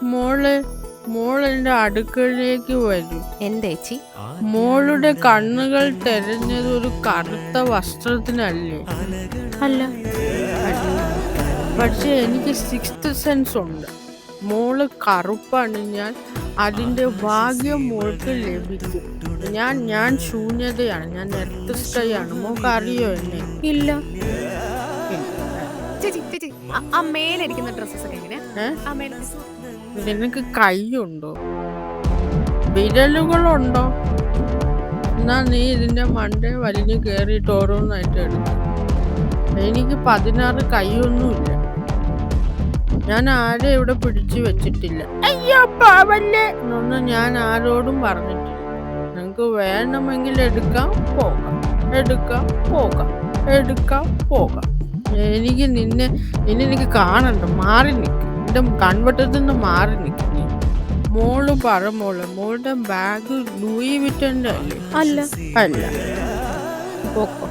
മോള് മോളെന്റെ അടുക്കളയിലേക്ക് വരും. എന്തേച്ചി? മോളുടെ കണ്ണുകൾ തെരഞ്ഞത് ഒരു കറുത്ത വസ്ത്രത്തിനല്ലേ? അല്ല. അല്ല. പക്ഷെ എനിക്ക് സിക്സ്ത് സെൻസ് ഉണ്ട്. മോള് കറുപ്പണിഞ്ഞാൽ അതിന്റെ ഭാഗ്യം മോൾക്ക് ലഭിക്കും. ഞാൻ ശൂന്യതയാണ്, ഞാൻ നെർത്തസ്കയാണ്. മോൾക്ക് അറിയോ എന്നെ? ഇല്ല. ഇല്ല. ചേച്ചി ആ മേലിരിക്കുന്ന ഡ്രസ്സസ് ഒക്കെ എങ്ങനെയാ? ആ മേലെ നിനക്ക് കൈയുണ്ടോ? വിരലുകളുണ്ടോ? എന്നാ നീ ഇതിന്റെ മണ്ടേ വലിഞ്ഞു കേറിയിട്ട് ഓരോന്നായിട്ട് എടുക്കും. എനിക്ക് 16 കൈയൊന്നുമില്ല. ഞാൻ ആരെ ഇവിടെ പിടിച്ചു വെച്ചിട്ടില്ല. അയ്യോ പാവല്ലേ എന്നൊന്നും ഞാൻ ആരോടും പറഞ്ഞിട്ടില്ല. നിങ്ങക്ക് വേണമെങ്കിൽ എടുക്കാം, പോകാം, എടുക്കാം, പോകാം, എടുക്കാം, പോകാം. എനിക്ക് നിന്നെ എനിക്ക് കാണണ്ട. മാറി നിൽക്കും. എന്റെ കൺവട്ടത്തിൽ നിന്ന് മാറി നിൽക്കും. മോള് പറ മോളെ, മോളുടെ ബാഗ് ലൂയി വിറ്റന്റെ അല്ലേ? അല്ല. അല്ല. പൊക്കോ.